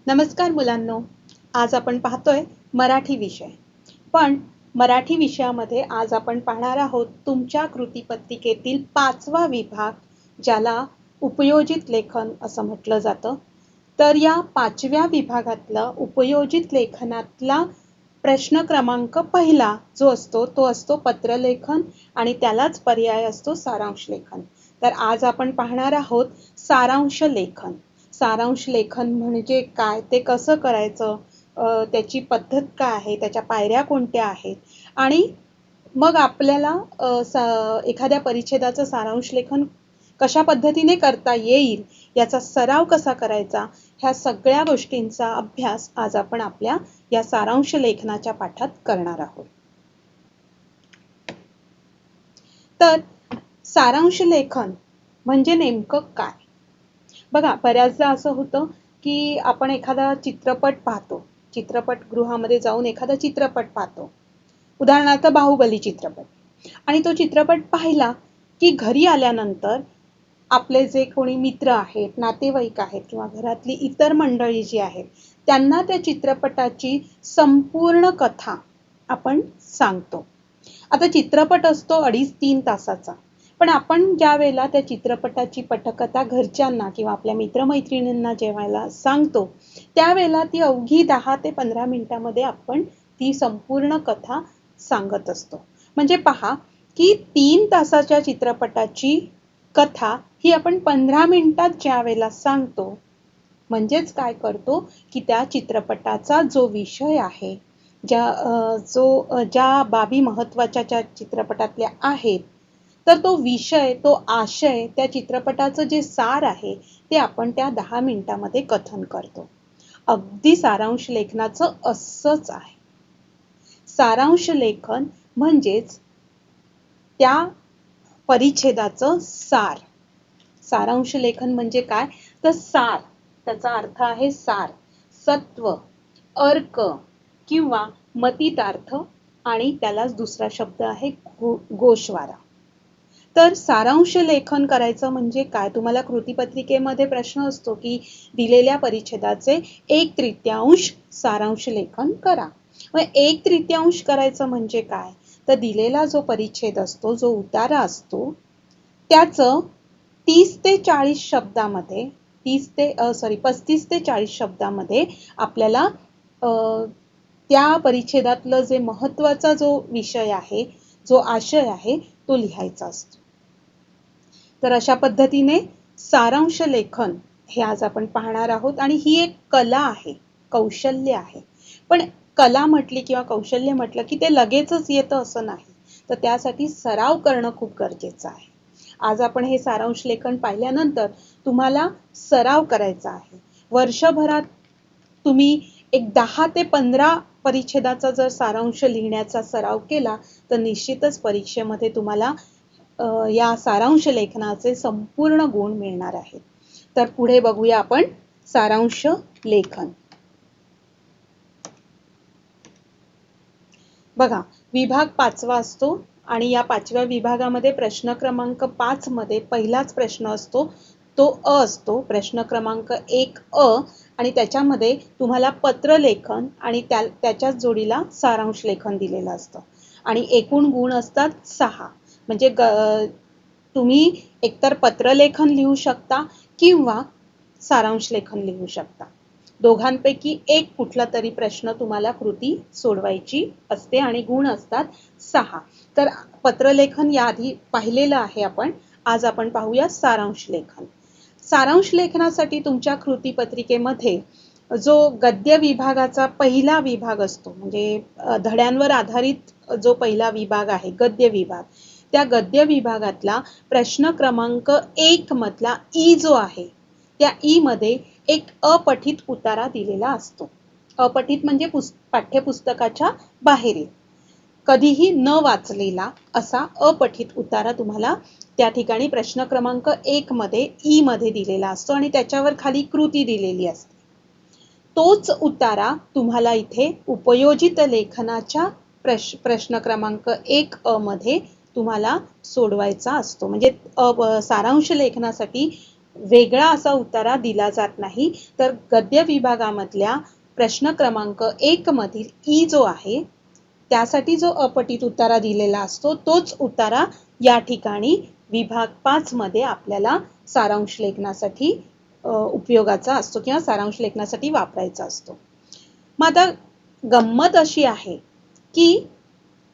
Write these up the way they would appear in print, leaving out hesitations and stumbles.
नमस्कार मुलांनो, आज आपण पाहतोय मराठी विषय. पण मराठी विषयामध्ये आज आपण पाहणार आहोत तुमच्या कृतीपत्रिकेतील 5वा विभाग, ज्याला उपयोजित लेखन असं म्हटलं जातं. तर या 5व्या विभागातला उपयोजित लेखनातला प्रश्न क्रमांक पहिला जो असतो तो असतो पत्रलेखन आणि त्यालाच पर्याय असतो सारांश लेखन. तर आज आपण पाहणार आहोत सारांश लेखन. सारांश लेखन म्हणजे काय, ते कसं करायचं, त्याची पद्धत काय आहे, त्याच्या पायऱ्या कोणत्या आहेत आणि मग आपल्याला एखाद्या परिच्छेदाचं सारांश लेखन कशा पद्धतीने करता येईल, याचा सराव कसा करायचा, ह्या सगळ्या गोष्टींचा अभ्यास आज आपण आपल्या या सारांश लेखनाच्या पाठात करणार आहोत. तर सारांश लेखन म्हणजे नेमकं काय? बघा, बऱ्याचदा असं होतं की आपण एखादा चित्रपट पाहतो, चित्रपटगृहामध्ये जाऊन एखादा चित्रपट पाहतो, उदाहरणार्थ बाहुबली चित्रपट, आणि तो चित्रपट पाहिला की घरी आल्यानंतर आपले जे कोणी मित्र आहेत, नातेवाईक आहेत किंवा घरातली इतर मंडळी जी आहेत, त्यांना त्या चित्रपटाची संपूर्ण कथा आपण सांगतो. आता चित्रपट असतो 2.5-3 तासाचा, पण आपण ज्या वेळेला त्या चित्रपटाची पटकथा घरच्यांना किंवा आपल्या मित्रमैत्रिणींना जेवायला सांगतो, त्यावेळेला ती अवघी 10 ते 15 मिनिटांमध्ये आपण ती संपूर्ण कथा सांगत असतो. म्हणजे पहा की 3 तासाच्या चित्रपटाची कथा ही आपण 15 मिनिटात ज्या वेळेला सांगतो, म्हणजेच काय करतो की त्या चित्रपटाचा जो विषय आहे, ज्या बाबी महत्त्वाच्या त्या चित्रपटातल्या आहेत, तर तो विषय, तो आशय, त्या चित्रपटाचं जे सार आहे ते आपण त्या 10 मिनिटांमध्ये कथन करतो. अगदी सारांश लेखनाचं असंच आहे. सारांश लेखन म्हणजेच त्या परिच्छेदाचं सार. सारांश लेखन म्हणजे काय, तर सार, त्याचा अर्थ आहे सार, सत्व, अर्क किंवा मतितार्थ, आणि त्यालाच दुसरा शब्द आहे गोषवारा. तर सारांश लेखन करायचं म्हणजे काय, तुम्हाला कृतीपत्रिकेमध्ये प्रश्न असतो की दिलेल्या परिच्छेदाचे 1/3 सारांश लेखन करा. मग 1/3 करायचं म्हणजे काय, तर दिलेला जो परिच्छेद असतो, जो उतारा असतो, त्याचं 30 ते 40 शब्दामध्ये 35 ते 40 शब्दामध्ये आपल्याला त्या परिच्छेदातलं जे महत्त्वाचा जो विषय आहे, जो आशय आहे, तो लिहायचा असतो. तर अशा पद्धतीने सारांश लेखन हे आज आपण पाहणार आहोत. आणि ही एक कला आहे, कौशल्य आहे. पण कला म्हटली किंवा कौशल्य म्हटलं की ते लगेचच येतं असं नाही, तर त्यासाठी सराव करणं खूप गरजेचं आहे. आज आपण हे सारांश लेखन पाहिल्यानंतर तुम्हाला सराव करायचा आहे. वर्षभरात तुम्ही एक 10 ते 15 परिच्छेदाचा जर सारांश लिहिण्याचा सराव केला, तर निश्चितच परीक्षेमध्ये तुम्हाला या सारांश लेखनाचे संपूर्ण गुण मिळणार आहेत. तर पुढे बघूया आपण सारांश लेखन. बघा, विभाग 5वा असतो आणि या 5व्या विभागामध्ये प्रश्न क्रमांक 5 मध्ये पहिलाच प्रश्न असतो तो अ असतो, प्रश्न क्रमांक 1 आणि त्याच्यामध्ये तुम्हाला पत्रलेखन आणि त्याच्याच जोडीला सारांश लेखन दिलेलं असतं आणि एकूण गुण असतात 6. म्हणजे तुम्ही एकतर पत्रलेखन लिहू शकता किंवा सारांश लेखन लिहू शकता. दोघांपैकी एक कुठला तरी प्रश्न तुम्हाला कृती सोडवायची असते आणि गुण असतात 6. तर पत्रलेखन याआधी पाहिलेलं आहे आपण. आज आपण पाहूया सारांश लेखन. सारांश लेखनासाठी तुमच्या कृतीपत्रिकेमध्ये जो गद्य विभागाचा पहिला विभाग असतो, म्हणजे धड्यांवर आधारित जो पहिला विभाग आहे, गद्य विभाग, त्या गद्य विभागातला प्रश्न क्रमांक 1 मधला ई जो आहे, त्या ई मध्ये एक अपठित उतारा दिलेला असतो. अपठित म्हणजे पाठ्यपुस्तकाच्या बाहेरील, कधीही न वाचलेला असा अपठित उतारा तुम्हाला त्या ठिकाणी प्रश्न क्रमांक 1 मध्ये ई मध्ये दिलेला असतो आणि त्याच्यावर खाली कृती दिलेली असते. तोच उतारा तुम्हाला इथे उपयोजित लेखनाच्या प्रश्न क्रमांक 1 मध्ये तुम्हाला सोडवायचा असतो. म्हणजे सारांश लेखनासाठी वेगळा असा उतारा दिला जात नाही, तर गद्य विभागामधल्या प्रश्न क्रमांक 1 मधील ई जो आहे त्यासाठी जो अपठित उतारा दिलेला असतो तोच उतारा या ठिकाणी विभाग 5 मध्ये आपल्याला सारांश लेखनासाठी उपयोगाचा असतो किंवा सारांश लेखनासाठी वापरायचा असतो. मग आता गंमत अशी आहे की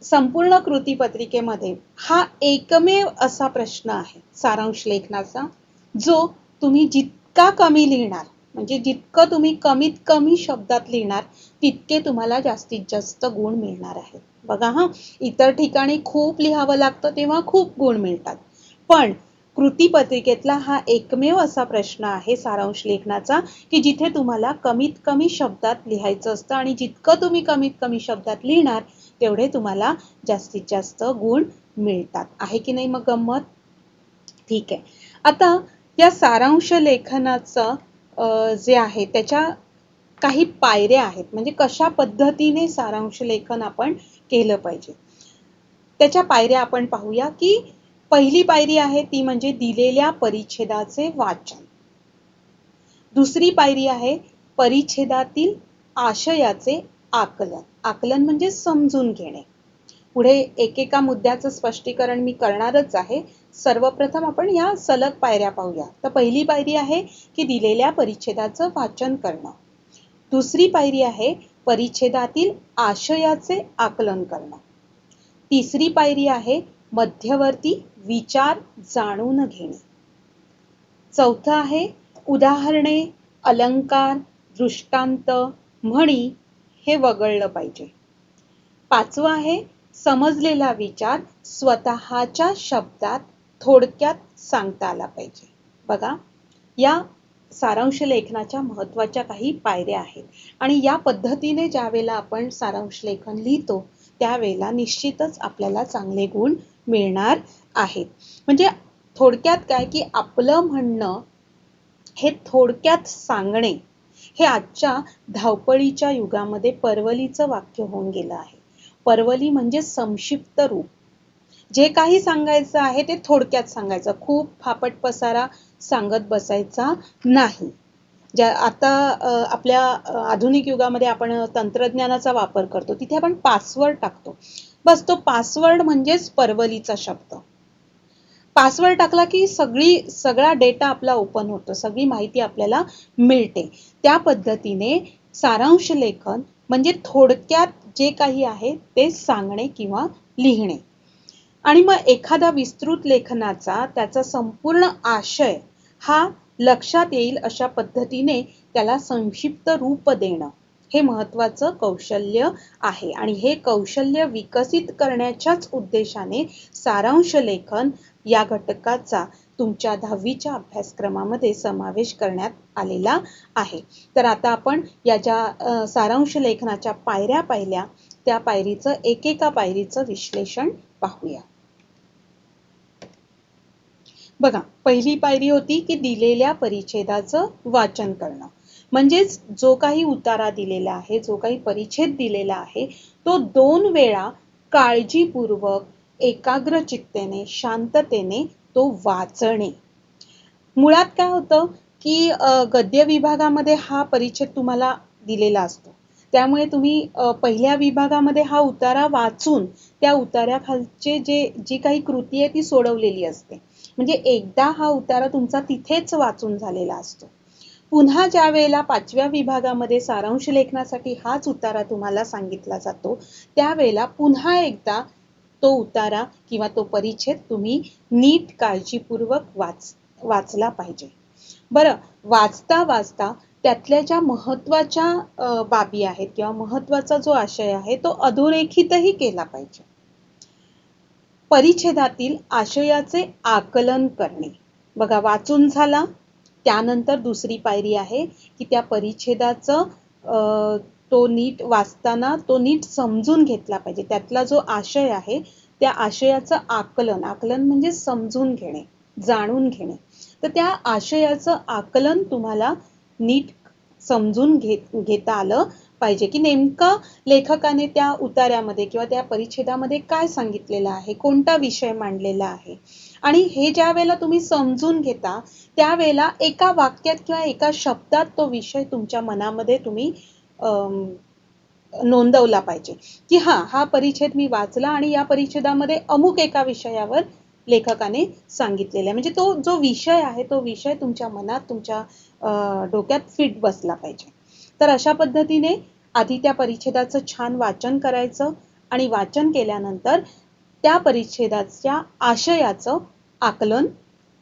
संपूर्ण कृतीपत्रिकेमध्ये हा एकमेव असा प्रश्न आहे सारांश लेखनाचा जो तुम्ही जितका कमी लिहिणार, म्हणजे जितकं तुम्ही कमीत कमी शब्दात लिहिणार तितके तुम्हाला जास्तीत जास्त गुण मिळणार आहेत. बघा हा, इतर ठिकाणी खूप लिहावं लागतं तेव्हा खूप गुण मिळतात, पण कृतीपत्रिकेतला हा एकमेव असा प्रश्न आहे सारांश लेखनाचा की जिथे तुम्हाला कमीत कमी शब्दात लिहायचं असतं आणि जितकं तुम्ही कमीत कमी शब्दात लिहिणार तेवढे तुम्हाला जास्तीत जास्त गुण मिळतात. आहे की नाही मग गंमत? ठीक आहे. आता या सारांश लेखनाचं जे आहे त्याच्या काही पायऱ्या आहेत, म्हणजे कशा पद्धतीने सारांश लेखन आपण केलं पाहिजे त्याच्या पायऱ्या आपण पाहूया. की पहिली पायरी आहे ती म्हणजे दिलेल्या परिच्छेदाचे वाचन. दुसरी पायरी आहे परिच्छेदातील आशयाचे आकलन. आकलन म्हणजे समजून घेणे. पुढे एकेका मुद्द्याचं स्पष्टीकरण मी करणारच आहे. सर्वप्रथम आपण या सलग पायऱ्या पाहूया. तर पहिली पायरी आहे की दिलेल्या परिच्छेदाचं वाचन करणं. दुसरी पायरी आहे परिच्छेदातील आशयाचे आकलन करणं. तिसरी पायरी आहे मध्यवर्ती विचार जाणून घेणे. चौथं आहे उदाहरणे, अलंकार, दृष्टांत, म्हणी हे वगळलं पाहिजे. पाचवं आहे समजलेला विचार स्वतःच्या शब्दात थोडक्यात सांगता आला पाहिजे. बघा, या सारांश लेखनाच्या महत्त्वाच्या काही पायऱ्या आहेत आणि या पद्धतीने ज्या वेळेला आपण सारांश लेखन लिहितो त्यावेळेला निश्चितच आपल्याला चांगले गुण मिळणार आहेत. म्हणजे थोडक्यात काय की आपलं म्हणणं हे थोडक्यात सांगणे हे आजच्या धावपळीच्या युगामध्ये परवलीचं वाक्य होऊन गेलं आहे. परवली म्हणजे संक्षिप्त रूप. जे काही सांगायचं आहे ते थोडक्यात सांगायचं, खूप फापट पसारा सांगत बसायचा नाही. आता आपल्या आधुनिक युगामध्ये आपण तंत्रज्ञानाचा वापर करतो तिथे आपण पासवर्ड टाकतो. बस तो पासवर्ड म्हणजेच परवलीचा शब्द. पासवर्ड टाकला की सगळा डेटा आपला ओपन होतो, सगळी माहिती आपल्याला मिळते. त्या पद्धतीने सारांश लेखन म्हणजे थोडक्यात जे काही आहे ते सांगणे किंवा लिहिणे. आणि मग एखादा विस्तृत लेखनाचा त्याचा संपूर्ण आशय हा लक्षात येईल अशा पद्धतीने त्याला संक्षिप्त रूप देणं हे महत्त्वाचं कौशल्य आहे. आणि हे कौशल्य विकसित करण्याच्याच उद्देशाने सारांश लेखन या घटकाचा तुमच्या 10वीच्या अभ्यासक्रमामध्ये समावेश करण्यात आलेला आहे. तर आता आपण या ज्या सारांश लेखनाच्या पायऱ्या पाहिल्या त्या पायरीचं एकेका पायरीचं विश्लेषण पाहूया. बघा, पहिली पायरी होती की दिलेल्या परिच्छेदाचं वाचन करणं. म्हणजेच जो काही उतारा दिलेला आहे, जो काही परिच्छेद दिलेला आहे तो 2 वेळा काळजीपूर्वक एकाग्र चित्तेने शांततेने तो वाचणे. मुळात काय होतं की गद्य विभागामध्ये हा परिच्छेद तुम्हाला दिलेला असतो, त्यामुळे तुम्ही पहिल्या विभागामध्ये हा उतारा वाचून त्या उतार्याखालचे जी काही कृती आहे ती सोडवलेली असते. म्हणजे एकदा हा उतारा तुमचा तिथेच वाचून झालेला असतो. पुन्हा ज्या वेळेला 5व्या विभागामध्ये सारांश लेखनासाठी हाच उतारा तुम्हाला सांगितला जातो त्यावेळेला पुन्हा एकदा तो उतारा किंवा तो परिच्छेद तुम्ही नीट काळजीपूर्वक वाचला पाहिजे. बरं, वाचता वाचता त्यातल्या ज्या महत्त्वाच्या बाबी आहेत किंवा महत्त्वाचा जो आशय आहे तो अधोरेखितही केला पाहिजे. परिच्छेदातील आशयाचे आकलन करणे. बघा, वाचून झाला त्यानंतर दुसरी पायरी आहे की त्या परिच्छेदाचं तो नीट वाचताना तो नीट समजून घेतला पाहिजे. त्यातला जो आशय आहे त्या आशयाचं आकलन म्हणजे समजून घेणे, जाणून घेणे. तर त्या आशयाचं आकलन तुम्हाला नीट समजून घेता आलं पाहिजे की नेमकं लेखकाने त्या उतार्यामध्ये किंवा त्या परिच्छेदामध्ये काय सांगितलेलं आहे, कोणता विषय मांडलेला आहे आणि हे ज्या वेळेला तुम्ही समजून घेता त्यावेळेला एका वाक्यात किंवा एका शब्दात तो विषय तुमच्या मनामध्ये तुम्ही नोंदवला पाहिजे की हा परिच्छेद मी वाचला आणि या परिच्छेदामध्ये अमुक एका विषयावर लेखकाने सांगितलेला आहे. म्हणजे तो जो विषय आहे तो विषय तुमच्या मनात तुमच्या डोक्यात फिट बसला पाहिजे. तर अशा पद्धतीने आधी त्या परिच्छेदाचं छान वाचन करायचं आणि वाचन केल्यानंतर त्या परिच्छेदाच्या आशयाचं आकलन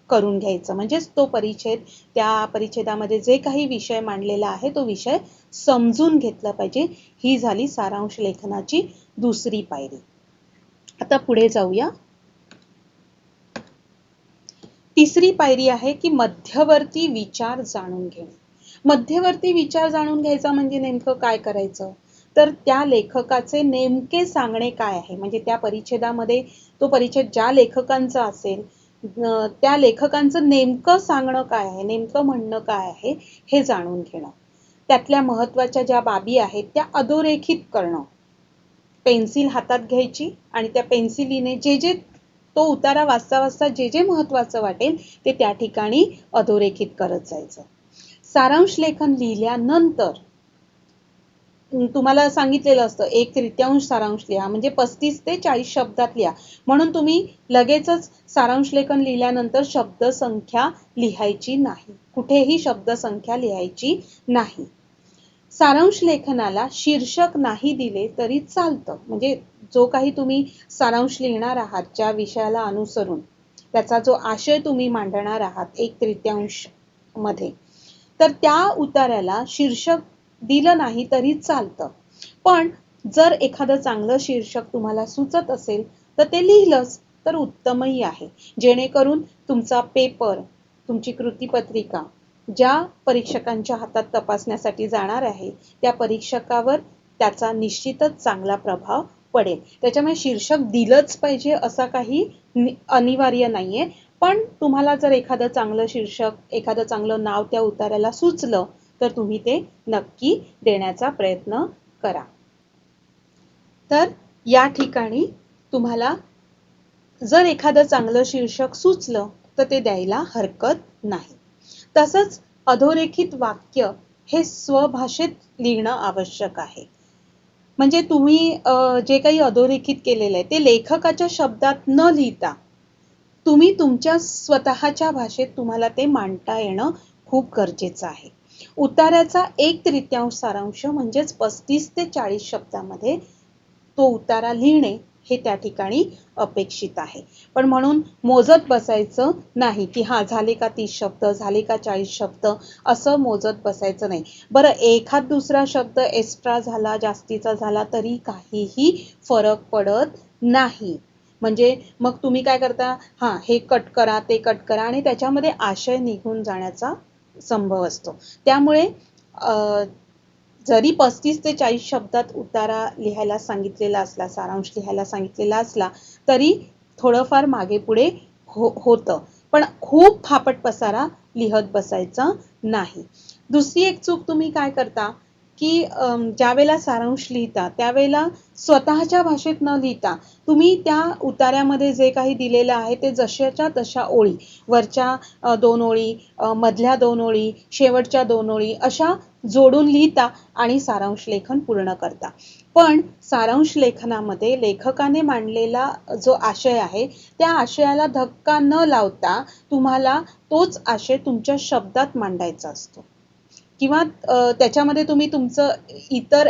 करून घ्यायचं. म्हणजेच तो परिच्छेद त्या परिच्छेदामध्ये जे काही विषय मांडलेला आहे तो विषय समजून घेतला पाहिजे. ही झाली सारांश लेखनाची दुसरी पायरी. आता पुढे जाऊया. तिसरी पायरी आहे की मध्यवर्ती विचार जाणून घेणे. मध्यवर्ती विचार जाणून घ्यायचा म्हणजे नेमकं काय करायचं, तर त्या लेखकाचे नेमके सांगणे काय आहे. म्हणजे त्या परिच्छेदामध्ये तो परिच्छेद ज्या लेखकांचा असेल त्या लेखकांचं नेमकं सांगणं काय आहे, नेमकं म्हणणं काय आहे हे जाणून घेणं. त्यातल्या महत्त्वाच्या ज्या बाबी आहेत त्या अधोरेखित करणं. पेन्सिल हातात घ्यायची आणि त्या पेन्सिलीने जे जे तो उतारा वाचता वाचता जे जे महत्त्वाचं वाटेल ते त्या ठिकाणी अधोरेखित करत जायचं. सारांश लेखन लिहिल्यानंतर तुम्हाला सांगितलेलं असतं 1/3 सारांश लिहा, म्हणजे 35 ते 40 शब्दात लिहा. म्हणून तुम्ही लगेचच सारांश लेखन लिहिल्यानंतर शब्दसंख्या लिहायची नाही, कुठेही शब्दसंख्या लिहायची नाही. सारांश लेखनाला शीर्षक नाही दिले तरी चालतं. म्हणजे जो काही तुम्ही सारांश लिहिणार आहात ज्या विषयाला अनुसरून त्याचा जो आशय तुम्ही मांडणार आहात 1/3 मध्ये, तर त्या उतार्याला शीर्षक दिलं नाही तरी चालतं. पण जर एखादं चांगलं शीर्षक तुम्हाला सुचत असेल तर ते लिहिलंच तर उत्तमही आहे. जेणेकरून तुमचा पेपर, तुमची कृतीपत्रिका ज्या परीक्षकांच्या हातात तपासण्यासाठी जाणार आहे त्या परीक्षकावर त्याचा निश्चितच चांगला प्रभाव पडेल. त्याच्यामुळे शीर्षक दिलंच पाहिजे असा काही अनिवार्य नाहीये. पण तुम्हाला जर एखादं चांगलं शीर्षक, एखादं चांगलं नाव त्या उतार्याला सुचलं तर तुम्ही ते नक्की देण्याचा प्रयत्न करा. तर या ठिकाणी तुम्हाला जर एखादं चांगलं शीर्षक सुचलं तर ते द्यायला हरकत नाही. तसंच अधोरेखित वाक्य हे स्वभाषेत लिहिणं आवश्यक आहे. म्हणजे तुम्ही जे काही अधोरेखित केलेलं आहे ते लेखकाच्या शब्दात न लिहिता तुम्ही तुमच्या स्वतःच्या भाषेत तुम्हाला ते मांडता येणं खूप गरजेचं आहे. उतार्याचा 1/3 सारांश म्हणजेच 35 ते 40 शब्दामध्ये तो उतारा लिहिणे हे त्या ठिकाणी अपेक्षित आहे. पण म्हणून मोजत बसायचं नाही की झाले का 30 शब्द, झाले का 40 शब्द, असं मोजत बसायचं नाही. बरं, एखाद दुसरा शब्द एक्स्ट्रा झाला, जास्तीचा झाला तरी काहीही फरक पडत नाही. म्हणजे मग तुम्ही काय करता, हे कट करा, ते कट करा आणि त्याच्यामध्ये आशय निघून जाण्याचा संभव असतो. त्यामुळे जरी 35 ते 40 शब्दात उतारा लिहायला सांगितलेला असला, सारांश लिहायला सांगितलेला असला तरी थोडंफार मागे पुढे होतं. पण खूप फापट पसारा लिहत बसायचं नाही. दुसरी एक चूक तुम्ही काय करता की ज्या वेळेला सारांश लिहिता त्यावेळेला स्वतःच्या भाषेत न लिहिता तुम्ही त्या उतार्यामध्ये जे काही दिलेलं आहे ते जशाच्या तशा ओळी, वरच्या 2 ओळी, मधल्या 2 ओळी, शेवटच्या 2 ओळी अशा जोडून लिहिता आणि सारांश लेखन पूर्ण करता. पण सारांश लेखनामध्ये लेखकाने मांडलेला जो आशय आहे त्या आशयाला धक्का न लावता तुम्हाला तोच आशय तुमच्या शब्दात मांडायचा असतो. किंवा त्याच्यामध्ये तुम्ही तुमचं इतर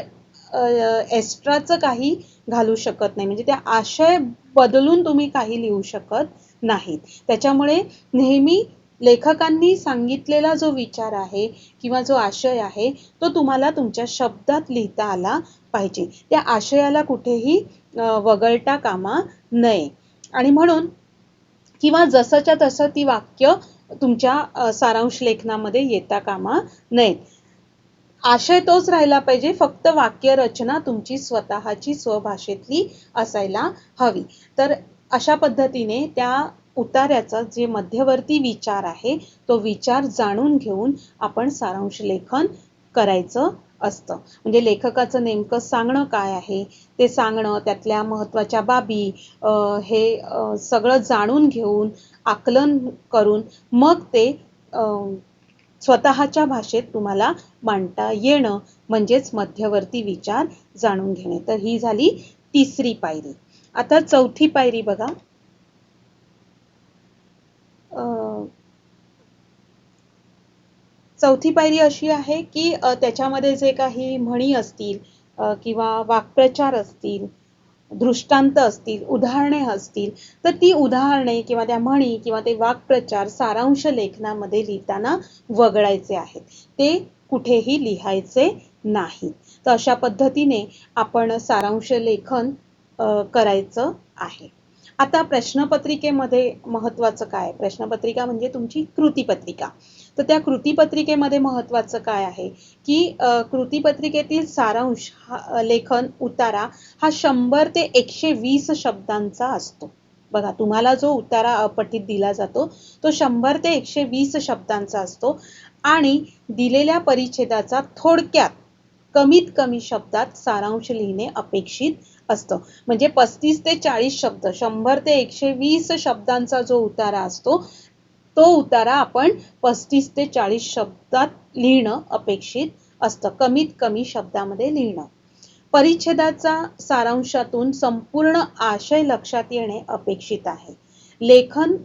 एक्स्ट्राचं काही घालू शकत नाही. म्हणजे त्या आशय बदलून तुम्ही काही लिहू शकत नाहीत. त्याच्यामुळे नेहमी लेखकांनी सांगितलेला जो विचार आहे किंवा जो आशय आहे तो तुम्हाला तुमच्या शब्दात लिहिता आला पाहिजे. त्या आशयाला कुठेही वगळता कामा नये. आणि म्हणून किंवा जसंच्या तसं ती वाक्य तुमच्या सारांश लेखनामध्ये येता कामा नयेत. आशय तोच राहिला पाहिजे, फक्त वाक्य रचना तुमची स्वतःची स्वभाषेतली असायला हवी. तर अशा पद्धतीने त्या उतार्याचा जे मध्यवर्ती विचार आहे तो विचार जाणून घेऊन आपण सारांश लेखन करायचं असतं. म्हणजे लेखकाचं नेमकं सांगणं काय आहे ते सांगणं, त्यातल्या महत्त्वाच्या बाबी हे सगळं जाणून घेऊन, आकलन करून मग ते स्वतःच्या भाषेत तुम्हाला मांडता येणं म्हणजेच मध्यवर्ती विचार जाणून घेणे. तर ही झाली तिसरी पायरी. आता चौथी पायरी बघा. चौथी पायरी अशी आहे की त्याच्यामध्ये जे काही म्हणी असतील किंवा वाक्प्रचार असतील, दृष्टांत असतील, उदाहरणे असतील, तर ती उदाहरणे किंवा त्या म्हणी किंवा ते वाक्प्रचार सारांश लेखनामध्ये लिहिताना वगळायचे आहेत. ते कुठेही लिहायचे नाही. तर अशा पद्धतीने आपण सारांश लेखन करायचं आहे. आता प्रश्नपत्रिकेमध्ये महत्त्वाचं काय? प्रश्नपत्रिका म्हणजे तुमची कृतीपत्रिका. तर त्या कृतीपत्रिकेमध्ये महत्त्वाचं काय आहे की कृतीपत्रिकेतील सारांश लेखन उतारा हा 100 ते 120 शब्दांचा असतो. बघा, तुम्हाला जो उतारा अपठित दिला जातो तो 100 ते 120 शब्दांचा असतो आणि दिलेल्या परिच्छेदाचा थोडक्यात कमीत कमी शब्दात सारांश लिहिणे अपेक्षित असतं. म्हणजे 35 ते 40 शब्द, 100 ते 120 शब्दांचा जो उतारा असतो तो उतारा आपण 35 ते 40 शब्दात लिहिणं अपेक्षित असतं. कमीत कमी शब्दामध्ये लिहिणं. परिच्छेदाचा सारांशातून संपूर्ण आशय लक्षात येणे अपेक्षित आहे. लेखन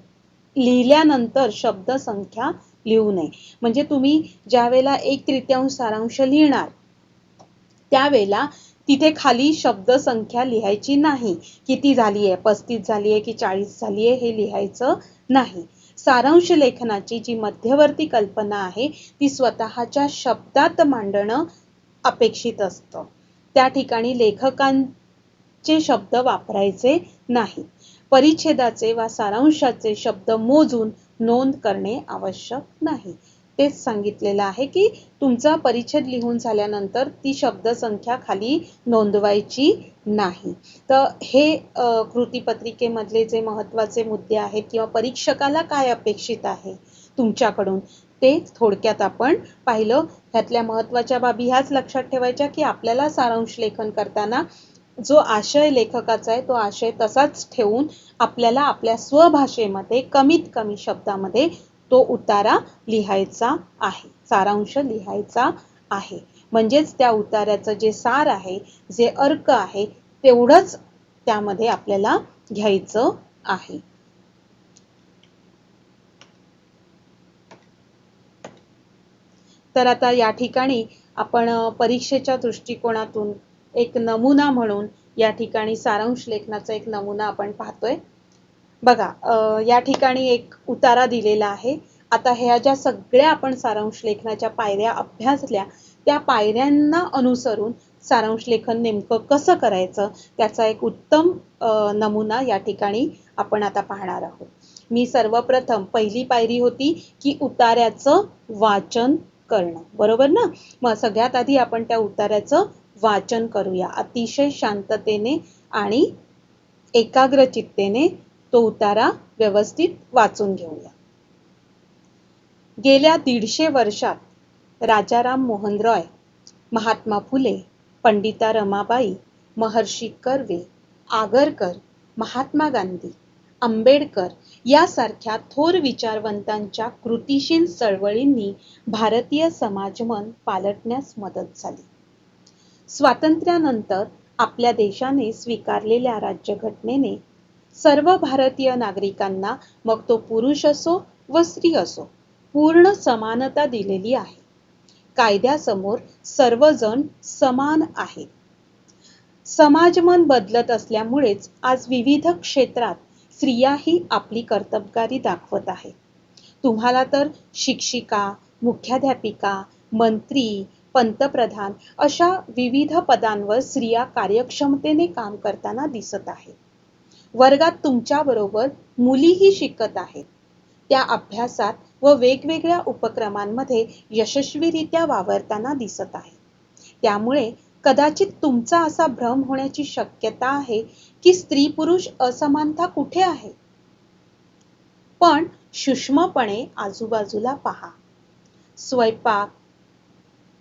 लिहिल्यानंतर शब्दसंख्या लिहू नये. म्हणजे तुम्ही ज्या वेळेला 1/3 सारांश लिहिणार त्यावेळेला तिथे खाली शब्दसंख्या लिहायची नाही. किती झालीये, 35 झालीये की 40 झालीये हे लिहायचं नाही. सारांश लेखनाची जी मध्यवर्ती कल्पना आहे ती स्वतःच्या शब्दात मांडणं अपेक्षित असतं. त्या ठिकाणी लेखकांचे शब्द वापरायचे नाही. परिच्छेदाचे वा सारांशाचे शब्द मोजून नोंद करणे आवश्यक नाही. तेच सांगितलेलं आहे की तुमचा परिच्छेद लिहून झाल्यानंतर ती शब्दसंख्या खाली नोंदवायची नाही. तर हे कृतीपत्रिकेमधले जे महत्त्वाचे मुद्दे आहेत किंवा परीक्षकाला काय अपेक्षित आहे तुमच्याकडून ते थोडक्यात आपण पाहिलं. त्यातल्या महत्त्वाच्या बाबी ह्याच लक्षात ठेवायच्या की आपल्याला सारांश लेखन करताना जो आशय लेखकाचा आहे तो आशय तसाच ठेवून आपल्याला आपल्या स्वभाषेमध्ये कमीत कमी शब्दामध्ये तो उतारा लिहायचा आहे, सारांश लिहायचा आहे. म्हणजेच त्या उतार्याचं जे सार आहे, जे अर्क आहे तेवढंच त्यामध्ये आपल्याला घ्यायचं आहे. तर आता या ठिकाणी आपण परीक्षेच्या दृष्टिकोनातून एक नमुना म्हणून या ठिकाणी सारांश लेखनाचा एक नमुना आपण पाहतोय. बघा, या ठिकाणी एक उतारा दिलेला आहे. आता ह्या ज्या सगळ्या आपण सारांश लेखनाच्या पायऱ्या अभ्यासल्या त्या पायऱ्यांना अनुसरून सारांश लेखन नेमकं कसं करायचं त्याचा एक उत्तम नमुना या ठिकाणी आपण आता पाहणार आहोत. मी सर्वप्रथम पहिली पायरी होती की उतार्याचं वाचन करणं, बरोबर ना? मग सगळ्यात आधी आपण त्या उतार्याचं वाचन करूया. अतिशय शांततेने आणि एकाग्र चित्तेने तो उतारा व्यवस्थित वाचून घेऊया. गेल्या 150 वर्षात राजाराम मोहन रॉय, महात्मा फुले, पंडिता रमाबाई, महर्षी कर्वे, आगरकर, महात्मा गांधी, आंबेडकर यासारख्या थोर विचारवंतांच्या कृतिशील चळवळींनी भारतीय समाजमन पालटण्यास मदत झाली. स्वातंत्र्यानंतर आपल्या देशाने स्वीकारलेल्या राज्यघटनेने सर्व भारतीय नागरिकांना, मग तो पुरुष असो व स्त्री असो, पूर्ण समानता दिलेली आहे. कायद्यासमोर सर्वजण समान आहेत. समाजमन बदलत असल्यामुळेच आज विविध क्षेत्रात स्त्रियाही आपली कर्तबगारी दाखवत आहेत. तुम्हाला तर शिक्षिका, मुख्याध्यापिका, मंत्री, पंतप्रधान अशा विविध पदांवर स्त्रिया कार्यक्षमतेने काम करताना दिसत आहेत. वर्गात तुमच्याबरोबर मुलीही शिकत आहेत. त्या अभ्यासात व वेगवेगळ्या उपक्रमांमध्ये यशस्वीरित्या वावरताना दिसत आहेत. त्यामुळे कदाचित तुमचा असा भ्रम होण्याची शक्यता आहे की स्त्री पुरुष असमानता कुठे आहे? पण सूक्ष्मपणे आजूबाजूला पहा. स्वयंपाक,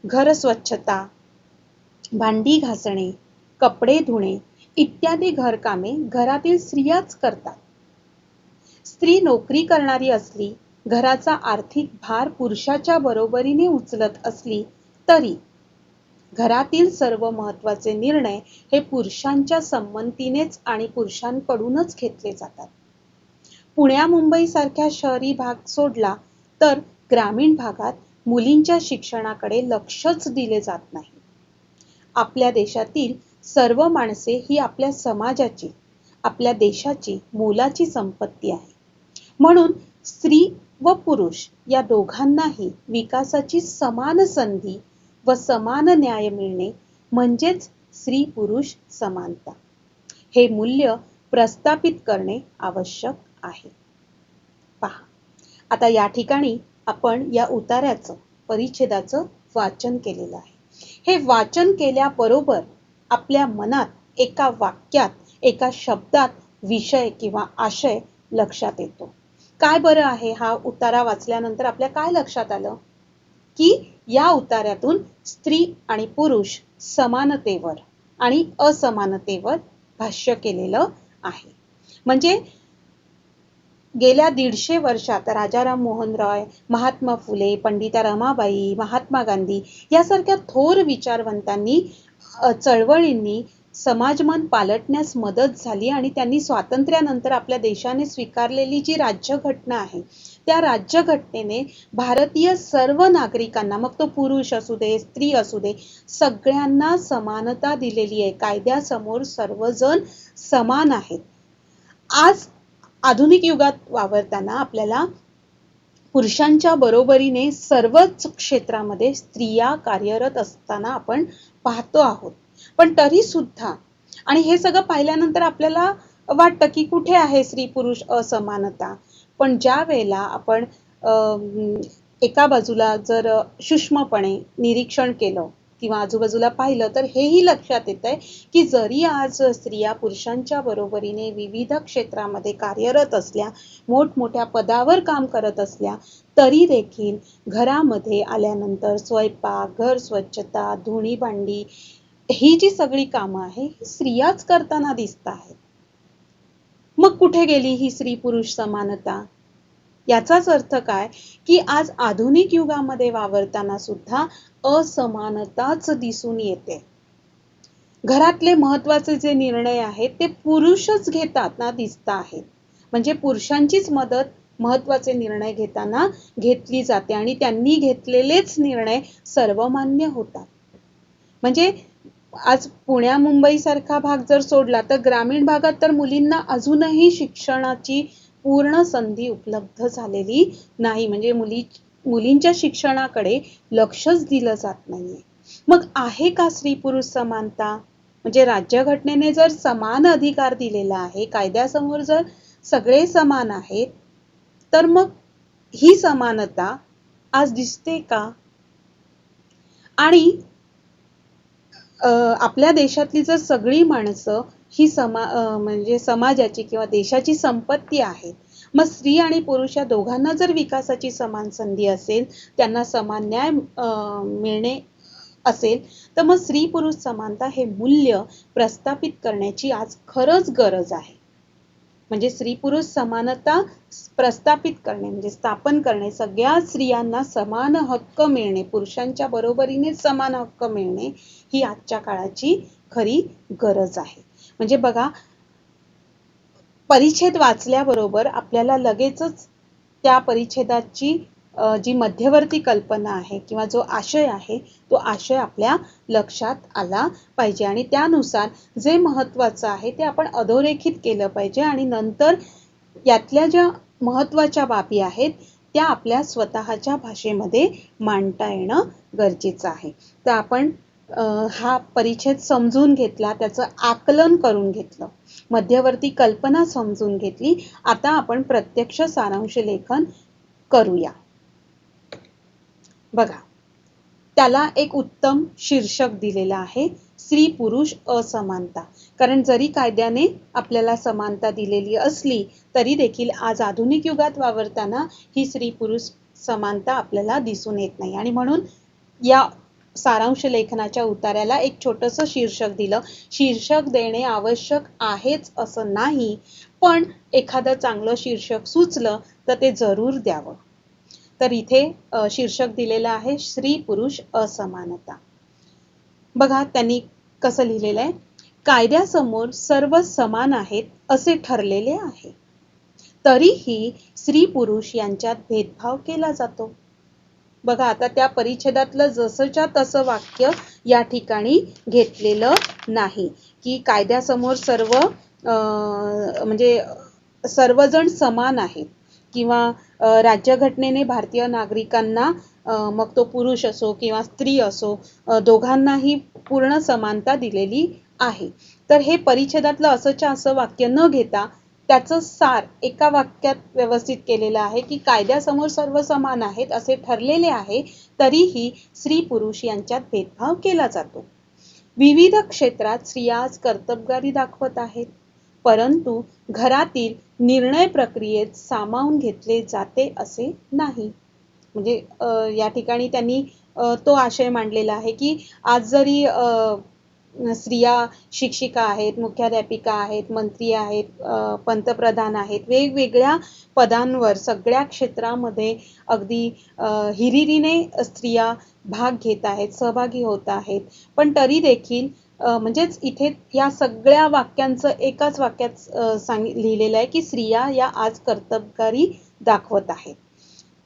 घर स्वच्छता, भांडी घासणे, कपडे धुणे इत्यादी घरकामे घरातील स्त्रियाच करतात. स्त्री नोकरी करणारी असली, घराचा आर्थिक भार पुरुषाच्या बरोबरीने उचलत असली तरी घरातील सर्व महत्त्वाचे निर्णय हे पुरुषांच्या संमतीनेच आणि पुरुषांकडूनच घेतले जातात. पुण्या मुंबई सारख्या शहरी भाग सोडला तर ग्रामीण भागात मुलींच्या शिक्षणाकडे लक्षच दिले जात नाही. आपल्या देशातील सर्व माणसे ही आपल्या समाजाची, आपल्या देशाची मोलाची संपत्ती आहे. म्हणून स्त्री व पुरुष या दोघांनाही विकासाची समान संधी व समान न्याय मिळणे म्हणजेच स्त्री पुरुष समानता. हे मूल्य प्रस्थापित करणे आवश्यक आहे. पहा, आता या ठिकाणी आपण या उतार्याचं परिच्छेदाचं वाचन केलेलं आहे. हे वाचन केल्याबरोबर आपल्या मनात एका वाक्यात, एका शब्दात विषय किंवा आशय लक्षात येतो. काय बरं आहे हा उतारा वाचल्यानंतर आपल्या काय लक्षात आलं? की या उतार्यातून स्त्री आणि पुरुष समानतेवर आणि असमानतेवर भाष्य केलेलं आहे. म्हणजे गेल्या 150 वर्षात राजाराम मोहन रॉय, महात्मा फुले, पंडिता रमाबाई, महात्मा गांधी यासारख्या थोर विचारवंतांनी चळवळींनी समाजमन पालटण्यास मदत झाली आणि त्यांनी स्वातंत्र्यानंतर आपल्या देशाने स्वीकारलेली जी राज्यघटना आहे त्या राज्यघटनेने भारतीय सर्व नागरिकांना, मग तो पुरुष असू दे, स्त्री असू दे, सगळ्यांना समानता दिलेली आहे. कायद्यासमोर सर्वजण समान आहेत. आज आधुनिक युगात वावरताना आपल्याला पुरुषांच्या बरोबरीने सर्वच क्षेत्रामध्ये स्त्रिया कार्यरत असताना आपण पाहतो आहोत. पण तरी सुद्धा, आणि हे सगळं पाहिल्यानंतर आपल्याला वाटतं की कुठे आहे स्त्री पुरुष असमानता. पण ज्या वेळेला आपण एका बाजूला जर सूक्ष्मपणे निरीक्षण केलं किंवा आजूबाजूला पाहिलं तर हेही लक्षात येतंय की जरी आज स्त्रिया पुरुषांच्या बरोबरीने विविध क्षेत्रामध्ये कार्यरत असल्या, मोठमोठ्या पदावर काम करत असल्या, तरी देखील घरामध्ये आल्यानंतर स्वयंपाक, घर स्वच्छता, धुणी भांडी ही जी सगळी कामं आहे ही स्त्रियाच करताना दिसत आहेत. मग कुठे गेली ही स्त्री पुरुष समानता? याचाच अर्थ काय की आज आधुनिक युगामध्ये वावरताना सुद्धा असमानताच दिसून येते. घरातले महत्त्वाचे जे निर्णय आहेत ते पुरुषच घेताना दिसत आहेत. म्हणजे पुरुषांचीच मदत महत्त्वाचे निर्णय घेताना घेतली जाते आणि त्यांनी घेतलेलेच निर्णय सर्वमान्य होतात. म्हणजे आज पुण्या मुंबई सारखा भाग जर सोडला तर ग्रामीण भागात तर मुलींना अजूनही शिक्षणाची पूर्ण संधी उपलब्ध झालेली नाही. म्हणजे मुलींच्या शिक्षणाकडे लक्षच दिलं जात नाहीये. मग आहे का स्त्री पुरुष समानता? म्हणजे राज्यघटनेने जर समान अधिकार दिलेला आहे, कायद्यासमोर जर सगळे समान आहेत, तर मग ही समानता आज दिसते का? आणि आपल्या देशातली जर सगळी माणसं ही म्हणजे समाजाची किंवा देशाची संपत्ती आहेत, मग स्त्री आणि पुरुष या दोघांना जर विकासाची समान संधी असेल, त्यांना समान न्याय मिळणे असेल, तर मग स्त्री पुरुष समानता हे मूल्य प्रस्थापित करण्याची आज खरंच गरज आहे. म्हणजे स्त्री पुरुष समानता प्रस्थापित करणे म्हणजे स्थापन करणे, सगळ्या स्त्रियांना समान हक्क मिळणे, पुरुषांच्या बरोबरीने समान हक्क मिळणे ही आजच्या काळाची खरी गरज आहे. म्हणजे बघा, परिच्छेद वाचल्याबरोबर आपल्याला लगेचच त्या परिच्छेदाची जी मध्यवर्ती कल्पना आहे किंवा जो आशय आहे तो आशय आपल्या लक्षात आला पाहिजे आणि त्यानुसार जे महत्त्वाचं आहे ते आपण अधोरेखित केलं पाहिजे आणि नंतर यातल्या ज्या महत्त्वाच्या बाबी आहेत त्या आपल्या स्वतःच्या भाषेमध्ये मांडता येणं गरजेचं आहे. तर आपण हा परिच्छेद समजून घेतला, त्याचं आकलन करून घेतलं, मध्यवर्ती कल्पना समजून घेतली. आता आपण प्रत्यक्ष सारांश लेखन करूया. बघा, त्याला एक उत्तम शीर्षक दिलेलं आहे, स्त्री पुरुष असमानता. कारण जरी कायद्याने आपल्याला समानता दिलेली असली तरी देखील आज आधुनिक युगात वावरताना ही स्त्री पुरुष समानता आपल्याला दिसून येत नाही आणि म्हणून या सारांश लेखनाच्या उतार्याला एक छोटंसं शीर्षक दिलं. शीर्षक देणे आवश्यक आहेच असं नाही, पण एखादं चांगलं शीर्षक सुचलं तर ते जरूर द्यावं. तर इथे शीर्षक दिलेलं आहे स्त्री पुरुष असमानता. बघा त्यांनी कसं लिहिलेलं आहे, कायद्यासमोर सर्व समान आहेत असे ठरलेले आहे, तरीही स्त्री पुरुष यांच्यात भेदभाव केला जातो. बघा आता त्या परिच्छेदातलं जसंच्या तसं वाक्य या ठिकाणी घेतलेलं नाही, की कायद्यासमोर सर्व म्हणजे सर्वजण समान आहेत, किंवा राज्यघटनेने भारतीय नागरिकांना मग तो पुरुष असो किंवा स्त्री असो दोघांनाही पूर्ण समानता दिलेली आहे. तर हे परिच्छेदातलं असंच्या असं वाक्य न घेता त्याचं सार एका वाक्यात व्यवस्थित केलेलं आहे, की कायद्यासमोर सर्व समान आहेत असे ठरलेले आहे, तरीही स्त्री पुरुष यांच्यात भेदभाव केला जातो. विविध क्षेत्रात स्त्रिया आज कर्तबगारी दाखवत आहेत, परंतु घरातील निर्णय प्रक्रियेत सामावून घेतले जाते असे नाही. म्हणजे या ठिकाणी त्यांनी तो आशय मांडलेला आहे, की आज जरी स्त्रिया शिक्षिका आहेत, मुख्याध्यापिका आहेत, मंत्री आहेत, पंतप्रधान आहेत, वेगवेगळ्या पदांवर सगळ्या क्षेत्रामध्ये अगदी हिरिरीने स्त्रिया भाग घेत आहेत, सहभागी होत आहेत, पण तरी देखील म्हणजेच इथे या सगळ्या वाक्यांचं एकाच वाक्यात लिहिलेलं आहे, की स्त्रिया या आज कर्तबगारी दाखवत आहेत,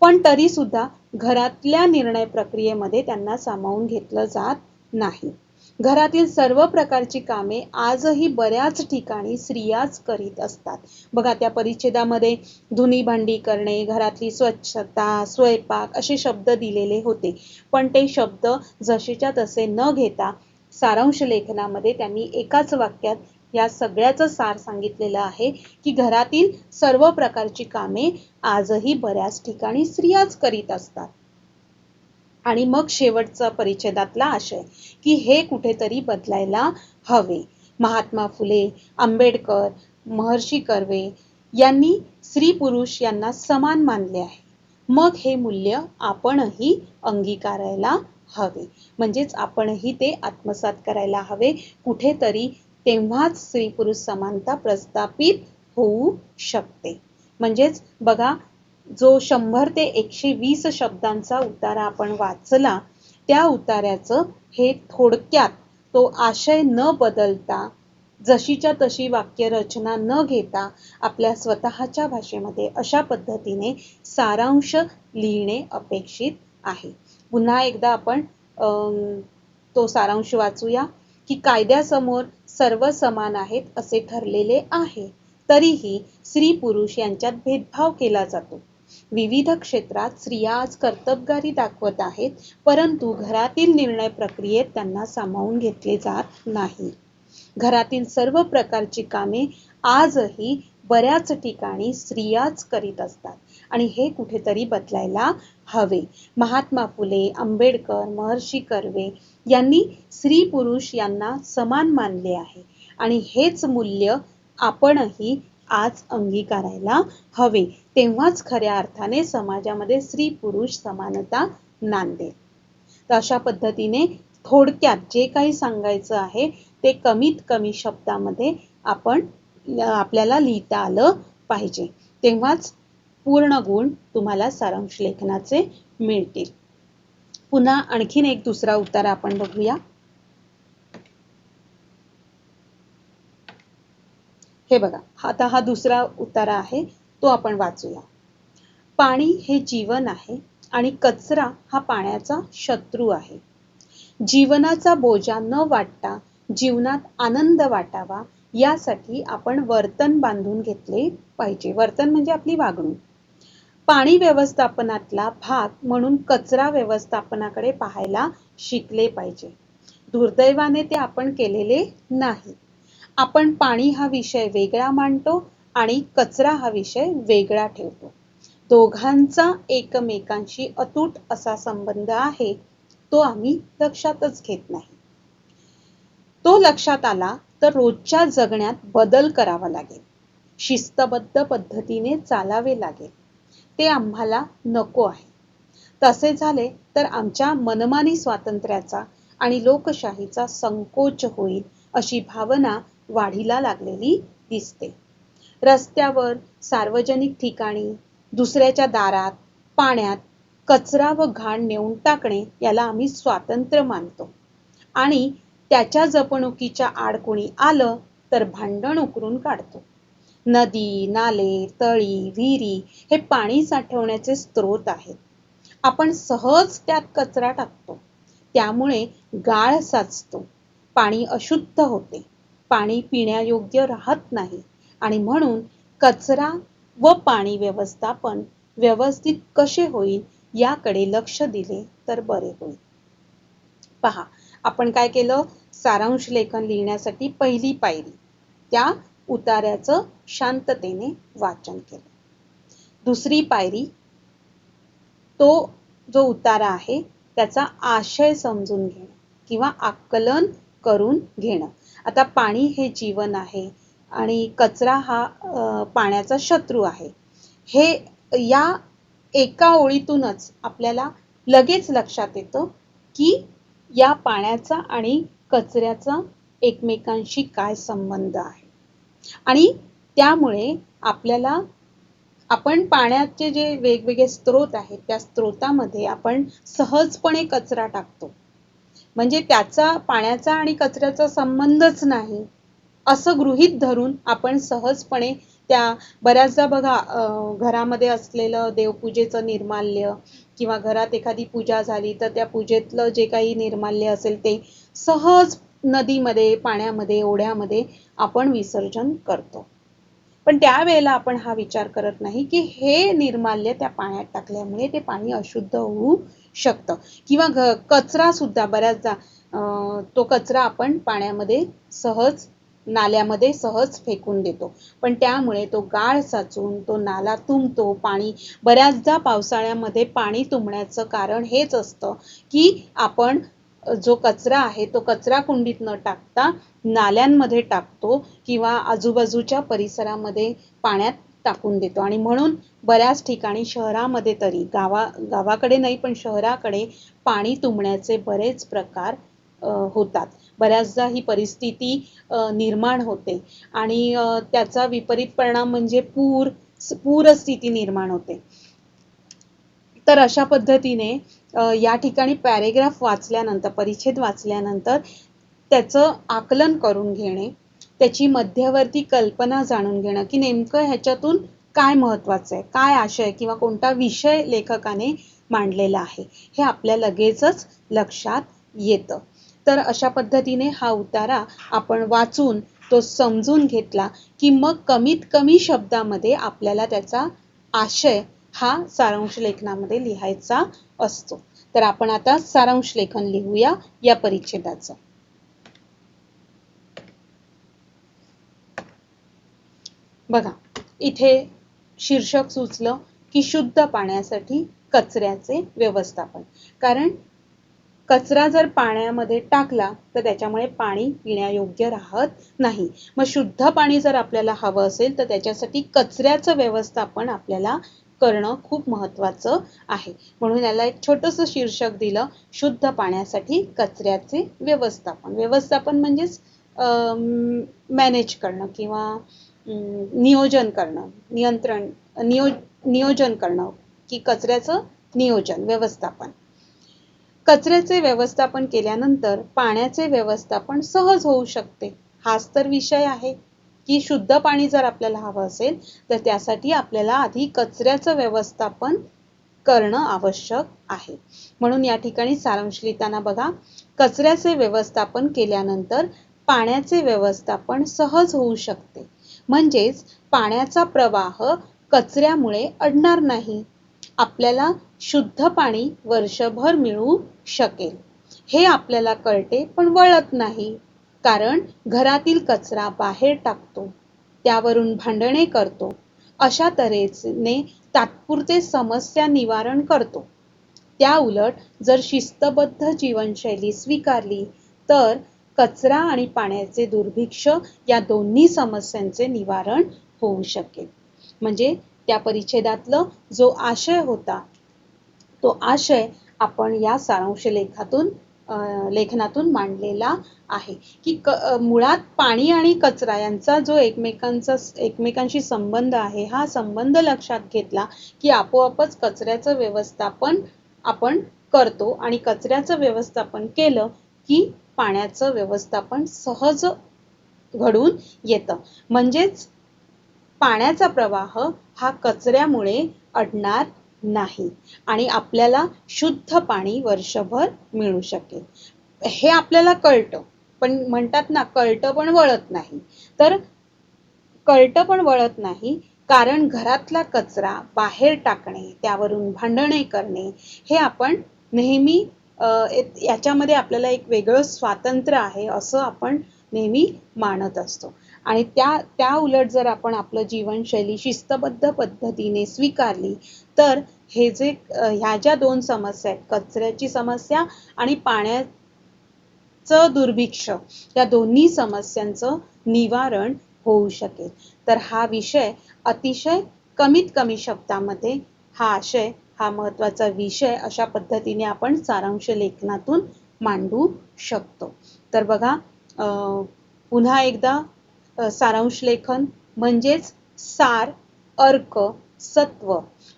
पण तरी सुद्धा घरातल्या निर्णय प्रक्रियेमध्ये त्यांना सामावून घेतलं जात नाही. घरातील सर्व प्रकारची कामे आजही बऱ्याच ठिकाणी स्त्रियाच करीत असतात. बघा त्या परिच्छेदामध्ये धुनी भांडी करणे, घरातली स्वच्छता, स्वयंपाक असे शब्द दिलेले होते, पण ते शब्द जसेच्या तसे न घेता सारांश लेखनामध्ये त्यांनी एकाच वाक्यात या सगळ्याचं सार सांगितलेलं आहे, की घरातील सर्व प्रकारची कामे आजही बऱ्याच ठिकाणी स्त्रियाच करीत असतात. आणि मग शेवटचा परिच्छेदातला आशय, की हे कुठेतरी बदलायला हवे. महात्मा फुले, आंबेडकर, महर्षी कर्वे यांनी स्त्री पुरुष यांना समान मानले आहे. मग हे मूल्य आपणही अंगीकारायला हवे, म्हणजेच आपणही ते आत्मसात करायला हवे कुठेतरी, तेव्हाच स्त्री पुरुष समानता प्रस्थापित होऊ शकते. म्हणजेच बघा, जो 100 ते 120 शब्दांचा उतारा आपण वाचला, त्या उतार्याचं हे थोडक्यात तो आशय न बदलता, जशीच्या तशी वाक्यरचना न घेता आपल्या स्वतःच्या भाषेमध्ये अशा पद्धतीने सारांश लिहिणे अपेक्षित आहे. पुन्हा एकदा आपण तो सारांश वाचूया, की कायद्यासमोर सर्व समान आहेत असे ठरलेले आहे, तरीही स्त्री पुरुष यांच्यात भेदभाव केला जातो. विविध क्षेत्रात स्त्रिया आज कर्तबगारी दाखवत आहेत, परंतु घरातील निर्णय प्रक्रियेत त्यांना सामावून घेतले जात नाही. घरातील सर्व प्रकारची कामे आजही बऱ्याच ठिकाणी स्त्रियाच करीत असतात, आणि हे कुठेतरी बदलायला हवे. महात्मा फुले, आंबेडकर, महर्षी कर्वे यांनी स्त्री पुरुष यांना समान मानले आहे, आणि हेच मूल्य आपणही आज अंगीकारायला हवे, तेव्हाच खऱ्या अर्थाने समाजामध्ये स्त्री पुरुष समानता नांदेल. तर अशा पद्धतीने थोडक्यात जे काही सांगायचं आहे ते कमीत कमी शब्दामध्ये आपल्याला लिहिता आलं पाहिजे, तेव्हाच पूर्ण गुण तुम्हाला सारांश लेखनाचे मिळतील. पुन्हा आणखीन एक दुसरा उतारा आपण बघूया. हे बघा, आता हा दुसरा उतारा आहे, तो आपण वाचूया. पाणी हे जीवन आहे आणि कचरा हा पाण्याचा शत्रू आहे. जीवनाचा बोजा न वाटता जीवनात आनंद वाटावा यासाठी आपण वर्तन बांधून घेतले पाहिजे. वर्तन म्हणजे आपली वागणूक. पाणी व्यवस्थापनातला भाग म्हणून कचरा व्यवस्थापनाकडे पाहायला शिकले पाहिजे. दुर्दैवाने ते आपण केलेले नाही. आपण पाणी हा विषय वेगळा मांडतो आणि कचरा हा विषय वेगळा ठेवतो. दोघांचा एकमेकांशी अतूट असा संबंध आहे, तो आम्ही लक्षातच घेत नाही. तो लक्षात आला तर रोजच्या जगण्यात बदल करावा लागेल. शिस्तबद्ध पद्धतीने चालावे लागेल. ते आम्हाला नको आहे. तसे झाले तर आमच्या मनमानी स्वातंत्र्याचा आणि लोकशाहीचा संकोच होईल अशी भावना वाढीला लागलेली दिसते. रस्त्यावर, सार्वजनिक ठिकाणी, दुसऱ्याच्या दारात, पाण्यात कचरा व घाण नेऊन टाकणे याला आम्ही स्वातंत्र्य मानतो आणि त्याच्या जपणुकीच्या आड कोणी आलं तर भांडण उकरून काढतो. नदी, नाले, तळी, विहिरी हे पाणी साठवण्याचे स्रोत आहेत. आपण सहज त्यात कचरा टाकतो. त्यामुळे गाळ साचतो. पाणी अशुद्ध होते. पाणी पिण्यायोग्य राहत नाही आणि म्हणून कचरा व पाणी व्यवस्थापन व्यवस्थित कसे होईल याकडे लक्ष दिले तर बरे होईल. पहा, आपण काय केलं? सारांश लेखन लिहिण्यासाठी पहिली पायरी त्या उतार्याचं शांततेने वाचन केलं. दुसरी पायरी तो जो उतारा आहे त्याचा आशय समजून घेणं किंवा आकलन करून घेणं. आता पाणी हे जीवन आहे आणि कचरा हा पाण्याचा शत्रू आहे. हे या एका ओळीतूनच आपल्याला लगेच लक्षात येतं की या पाण्याचा आणि कचऱ्याचा एकमेकांशी काय संबंध आहे आणि त्यामुळे आपण पाण्याचे जे वेगवेगळे स्रोत आहेत त्या स्रोतामध्ये आपण सहजपणे कचरा टाकतो. म्हणजे त्याचा पाण्याचा आणि कचऱ्याचा संबंधच नाही असं गृहीत धरून आपण सहजपणे त्या बऱ्याचदा बघा घरामध्ये असलेलं देवपूजेचं निर्माल्य किंवा घरात एखादी पूजा झाली तर त्या पूजेतलं जे काही निर्माल्य असेल ते सहज नदीमध्ये, पाण्यामध्ये, ओढ्यामध्ये आपण विसर्जन करतो. पण त्यावेळेला आपण हा विचार करत नाही की हे निर्माल्य त्या पाण्यात टाकल्यामुळे ते पाणी अशुद्ध होऊ शकतं किंवा कचरा सुद्धा बऱ्याचदा तो कचरा आपण पाण्यामध्ये सहज नाल्यामध्ये सहज फेकून देतो. पण त्यामुळे तो गाळ साचून तो नाला तुंबतो. पाणी बऱ्याचदा पावसाळ्यामध्ये पाणी तुंबण्याचं कारण हेच असतं की आपण जो कचरा आहे तो कचरा कुंडीत न टाकता नाल्यांमध्ये टाकतो किंवा आजूबाजूच्या परिसरामध्ये पाण्यात टाकून देतो आणि म्हणून बऱ्याच ठिकाणी शहरामध्ये तरी गावाकडे नाही पण शहराकडे पाणी तुंबण्याचे बरेच प्रकार होतात. बऱ्याचदा ही परिस्थिती निर्माण होते आणि त्याचा विपरीत परिणाम म्हणजे पूरस्थिती निर्माण होते. तर अशा पद्धतीने या ठिकाणी पॅरेग्राफ वाचल्यानंतर, परिच्छेद वाचल्यानंतर त्याचं आकलन करून घेणे, त्याची मध्यवर्ती कल्पना जाणून घेणं की नेमकं ह्याच्यातून काय महत्त्वाचं आहे, काय आशय किंवा कोणता विषय लेखकाने मांडलेला आहे हे आपल्या लगेचच लक्षात येतं. तर अशा पद्धतीने हा उतारा आपण वाचून तो समजून घेतला की मग कमीत कमी शब्दामध्ये आपल्याला त्याचा आशय हा सारांश लेखनामध्ये लिहायचा असतो. तर आपण आता सारांश लेखन लिहूया या परिच्छेदाचं. बघा, इथे शीर्षक सुचलं की शुद्ध पाण्यासाठी कचऱ्याचे व्यवस्थापन. कारण कचरा जर पाण्यामध्ये टाकला तर त्याच्यामुळे पाणी पिण्यायोग्य राहत नाही. मग शुद्ध पाणी जर आपल्याला हवं असेल तर त्याच्यासाठी कचऱ्याचं व्यवस्थापन आपल्याला करणं खूप महत्त्वाचं आहे. म्हणून याला एक छोटंसं शीर्षक दिलं, शुद्ध पाण्यासाठी कचऱ्याचे व्यवस्थापन. व्यवस्थापन म्हणजेच मॅनेज करणं किंवा नियोजन करणं, नियोजन करणं की कचऱ्याचं नियोजन, व्यवस्थापन. कचऱ्याचे व्यवस्थापन केल्यानंतर पाण्याचे व्यवस्थापन सहज होऊ शकते. हाच तर विषय आहे की शुद्ध पाणी जर आपल्याला हवं असेल तर त्यासाठी आपल्याला आधी कचऱ्याचं व्यवस्थापन करणं आवश्यक आहे. म्हणून या ठिकाणी सारांश लिहिताना बघा, कचऱ्याचे व्यवस्थापन केल्यानंतर पाण्याचे व्यवस्थापन सहज होऊ शकते. म्हणजेच पाण्याचा प्रवाह कचऱ्यामुळे अडणार नाही. आपल्याला शुद्ध पाणी वर्षभर मिळू शकेल. हे आपल्याला कळते पण वळत नाही. कारण घरातील कचरा बाहेर टाकतो, त्यावरून भांडणे करतो. अशा तऱ्हेने तात्पुरते समस्या निवारण करतो. त्या उलट जर शिस्तबद्ध जीवनशैली स्वीकारली तर कचरा आणि पाण्याचे दुर्भिक्ष्य या दोन्ही समस्यांचे निवारण होऊ शकेल. म्हणजे त्या परिच्छेदातलं जो आशय होता तो आशय आपण या सारांश लेखनातून मांडलेला आहे की मुळात पाणी आणि कचरा यांचा जो एकमेकांशी संबंध आहे, हा संबंध लक्षात घेतला की आपोआपच कचऱ्याचं व्यवस्थापन आपण करतो आणि कचऱ्याचं व्यवस्थापन केलं की पाण्याचं व्यवस्थापन सहज घडून येतं. म्हणजेच पाण्याचा प्रवाह हा कचऱ्यामुळे अडणार नाही आणि आपल्याला शुद्ध पाणी वर्षभर मिळू शकेल. हे आपल्याला कळतं, पण म्हणतात ना, कळतं पण वळत नाही. तर कळतं पण वळत नाही कारण घरातला कचरा बाहेर टाकणे, त्यावरून भांडणे करणे, हे आपण नेहमी याच्यामध्ये आपल्याला एक वेगळं स्वातंत्र्य आहे असं आपण नेहमी मानत असतो. आणि त्या उलट जर आपण आपलं जीवनशैली शिस्तबद्ध पद्धतीने स्वीकारली तर हे जे ह्या ज्या दोन समस्या आहेत, कचऱ्याची समस्या आणि पाण्याचं दुर्भिक्ष्य, या दोन्ही समस्यांचं निवारण होऊ शकेल. तर हा विषय अतिशय कमीत कमी शब्दामध्ये, हा आशय, हा महत्त्वाचा विषय अशा पद्धतीने आपण सारांश लेखनातून मांडू शकतो. तर बघा, पुन्हा एकदा सारांश लेखन म्हणजेच सार, अर्क, सत्व.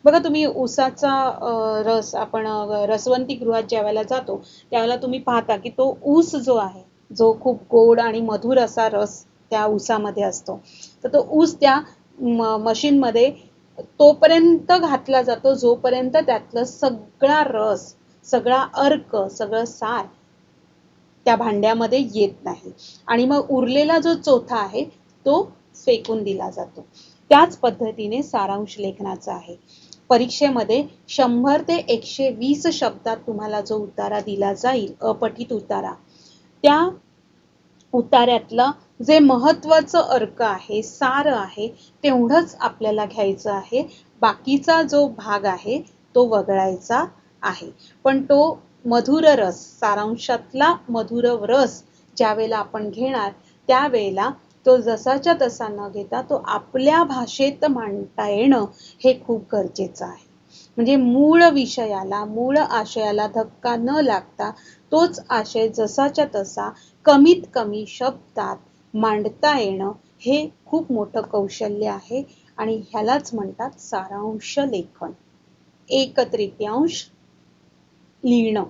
बघा, तुम्ही ऊसाचा रस, आपण रसवंती गृहात ज्यावेळेला जातो त्यावेळेला तुम्ही पाहता की तो ऊस जो आहे, जो खूप गोड आणि मधुर असा रस त्या ऊसामध्ये असतो, तर तो ऊस त्या मशीनमध्ये तोपर्यंत घातला जातो जोपर्यंत त्यातलं सगळा रस, सगळा अर्क, सगळं सार त्या भांड्यामध्ये येत नाही आणि मग उरलेला जो चोथा आहे तो फेकून दिला जातो. त्याच पद्धतीने सारांश लेखनाचा आहे. परीक्षेमध्ये 100 ते 120 शब्दात तुम्हाला जो उतारा दिला जाईल, अपठित उतारा, त्या उतार्यातलं जे महत्त्वाचं अर्क आहे, सार आहे, तेवढंच आपल्याला घ्यायचं आहे. बाकीचा जो भाग आहे तो वगळायचा आहे. पण तो मधुर रस, सारांशातला मधुर रस ज्यावेळेला आपण घेणार त्यावेळेला तो जसाच्या तसा न घेता तो आपल्या भाषेत मांडता येणं हे खूप गरजेचं आहे. म्हणजे मूळ विषयाला, मूळ आशयाला धक्का न लागता तोच आशय जसाच्या तसा कमीत कमी शब्दात मांडता येणं हे खूप मोठं कौशल्य आहे आणि ह्यालाच म्हणतात सारांश लेखन. 1/3 लिहिणं,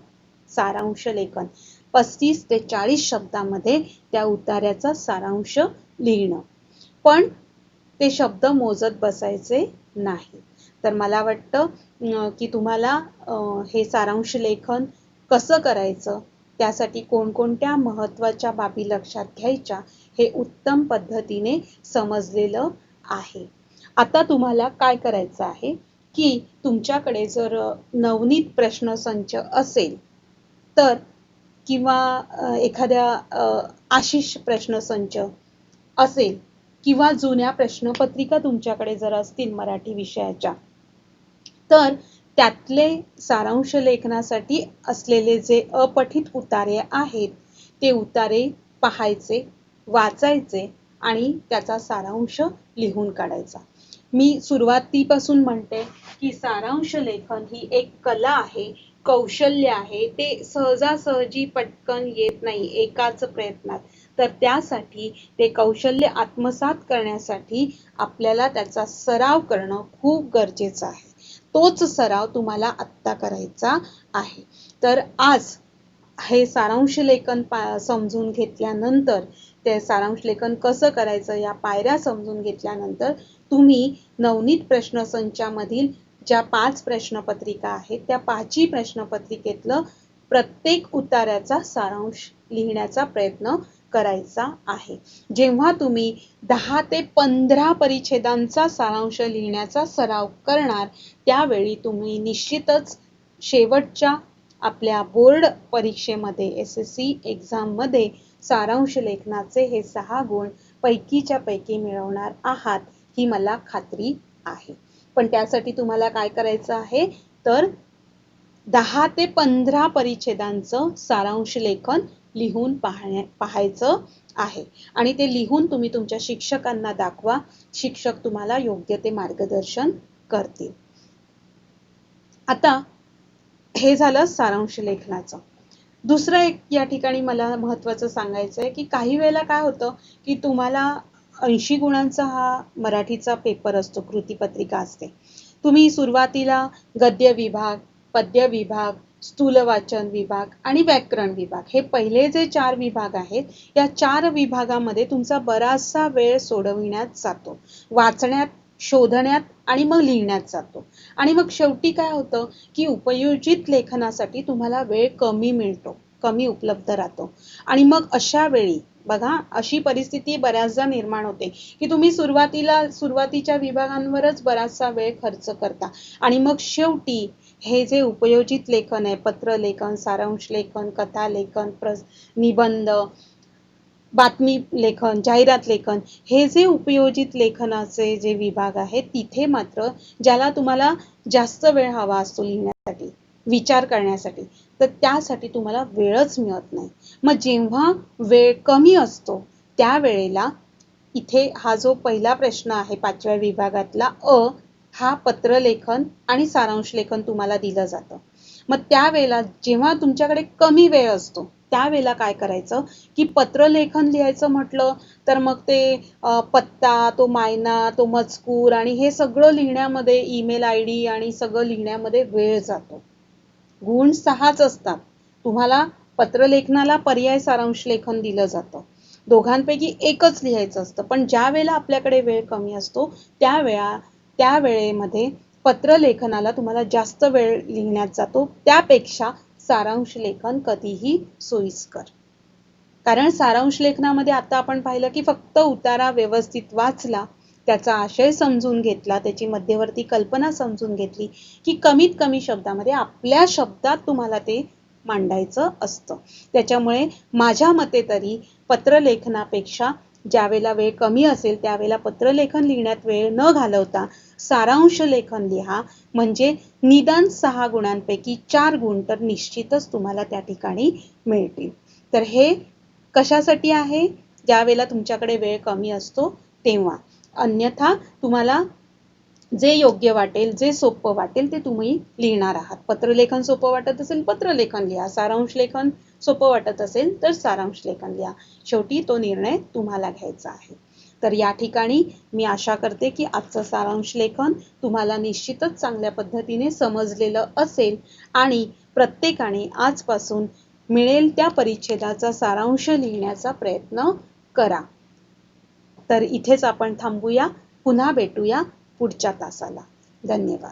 सारांश लेखन. 35 ते 40 शब्दामध्ये त्या उतार्याचा सारांश लिहिणं. पण ते शब्द मोजत बसायचे नाही. तर मला वाटतं की तुम्हाला हे सारांश लेखन कसं करायचं, त्यासाठी कोणकोणत्या महत्त्वाच्या बाबी लक्षात घ्यायच्या हे उत्तम पद्धतीने समजलेलं आहे. आता तुम्हाला काय करायचं आहे की तुमच्याकडे जर नवनीत प्रश्नसंच असेल तर, किंवा एखाद्या आशिष प्रश्नसंच असेल किंवा जुन्या प्रश्नपत्रिका तुमच्याकडे जर असतील मराठी विषयाच्या, तर त्यातले सारांश लेखनासाठी असलेले जे अपठित उतारे आहेत ते उतारे पाहायचे, वाचायचे आणि त्याचा सारांश लिहून काढायचा. मी सुरुवातीपासून म्हणते की सारांश लेखन ही एक कला आहे, कौशल्य आहे. ते सहजासहजी पटकन येत नाही एकाच प्रयत्नात. तर त्यासाठी ते कौशल्य आत्मसात करण्यासाठी आपल्याला त्याचा सराव करणं खूप गरजेचं आहे. तोच सराव तुम्हाला आत्ता करायचा आहे. तर आज हे सारांश लेखन समजून घेतल्यानंतर, ते सारांश लेखन कसं करायचं या पायऱ्या समजून घेतल्यानंतर, तुम्ही नवनीत प्रश्नसंचामधील ज्या 5 प्रश्नपत्रिका आहेत त्या 5ही प्रश्नपत्रिकेतलं प्रत्येक उतार्याचा सारांश लिहिण्याचा प्रयत्न करायचा आहे. जेव्हा तुम्ही 10 ते 15 परिच्छेदांचा सारांश लिहिण्याचा सराव करणार त्यावेळी तुम्ही निश्चितच शेवटच्या आपल्या बोर्ड परीक्षेमध्ये, SSC एक्झाममध्ये सारांश लेखनाचे हे 6 गुण पैकीच्या पैकी मिळवणार आहात ही मला खात्री आहे. पण त्यासाठी तुम्हाला काय करायचं आहे, तर 10 ते 15 परिच्छेदांचं सारांश लेखन लिहून पाहायचं आहे आणि ते लिहून तुम्ही तुमच्या शिक्षकांना दाखवा. शिक्षक तुम्हाला योग्य ते मार्गदर्शन करतील. आता हे झालं सारांश लेखनाचं. दुसरं एक या ठिकाणी मला महत्त्वाचं सांगायचं आहे की काही वेळेला काय होतं की तुम्हाला 80 गुणांचा हा मराठीचा पेपर असतो, कृतीपत्रिका असते. तुम्ही सुरुवातीला गद्य विभाग, पद्य विभाग, स्थूल वाचन विभाग आणि व्याकरण विभाग हे पहिले जे 4 विभाग आहेत, या 4 विभागामध्ये तुमचा बराचसा वेळ सोडविण्यात जातो. वाचण्यात, शोधण्यात आणि मग लिहिण्यात जातो. आणि मग शेवटी काय होतं की उपयोजित लेखनासाठी तुम्हाला वेळ कमी मिळतो, कमी उपलब्ध राहतो. आणि मग अशा वेळी बघा, अशी परिस्थिती बऱ्याचदा निर्माण होते की तुम्ही सुरुवातीच्या विभागांवरच बराचसा वेळ खर्च करता आणि मग शेवटी हे जे उपयोजित लेखन आहे, पत्र लेखन, सारांश लेखन, कथा लेखन, निबंध, बातमी लेखन, जाहिरात लेखन, हे जे उपयोजित लेखनाचे जे विभाग आहेत, तिथे मात्र ज्याला तुम्हाला जास्त वेळ हवा असतो लिहिण्यासाठी, विचार करण्यासाठी, तर त्यासाठी तुम्हाला वेळच मिळत नाही. मग जेव्हा वेळ कमी असतो त्यावेळेला इथे हा जो पहिला प्रश्न आहे 5व्या विभागातला हा पत्रलेखन आणि सारांश लेखन तुम्हाला दिलं जातं. मग त्यावेळेला जेव्हा तुमच्याकडे कमी वेळ असतो त्यावेळेला काय करायचं की पत्रलेखन लिहायचं म्हटलं तर मग ते पत्ता, तो मायना, तो मजकूर आणि हे सगळं लिहिण्यामध्ये, ईमेल आयडी आणि सगळं लिहिण्यामध्ये वेळ जातो. गुण 6च असतात. तुम्हाला पत्रलेखनाला पर्याय सारांश लेखन दिलं जातं. दोघांपैकी एकच लिहायचं असतं. पण ज्या वेळेला आपल्याकडे वेळ कमी असतो त्या वेळेमध्ये पत्रलेखनाला तुम्हाला जास्त वेळ लिहिण्यात जातो. त्यापेक्षा सारांश लेखन कधीही सोयीस्कर. कारण सारांश लेखनामध्ये आता आपण पाहिलं की फक्त उतारा व्यवस्थित वाचला, त्याचा आशय समजून घेतला, त्याची मध्यवर्ती कल्पना समजून घेतली की कमीत कमी शब्दामध्ये आपल्या शब्दात तुम्हाला ते मांडायचं असतं. त्याच्यामुळे माझ्या मते तरी पत्रलेखनापेक्षा ज्यावेळेला वेळ कमी असेल त्यावेळेला पत्रलेखन लिहिण्यात वेळ न घालवता सारांश लेखन लिहा, म्हणजे निदान 6 गुणांपैकी 4 गुण तर निश्चितच तुम्हाला त्या ठिकाणी मिळतील. तर हे कशासाठी आहे? ज्यावेळेला तुमच्याकडे वेळ कमी असतो तेव्हा. अन्यथा तुम्हाला जे योग्य वाटेल, जे सोपं वाटेल ते तुम्ही लिहिणार आहात. पत्रलेखन सोपं वाटत असेल पत्रलेखन लिहा, सारांश लेखन सोपं वाटत असेल तर सारांश लेखन लिहा. शेवटी तो निर्णय तुम्हाला घ्यायचा आहे. तर या ठिकाणी मी आशा करते की आजचं सारांश लेखन तुम्हाला निश्चितच चांगल्या पद्धतीने समजलेलं असेल आणि प्रत्येकाने आजपासून मिळेल त्या परिच्छेदाचा सारांश लिहिण्याचा प्रयत्न करा. तर इथेच आपण थांबूया. पुन्हा भेटूया पुढच्या तासाला. धन्यवाद.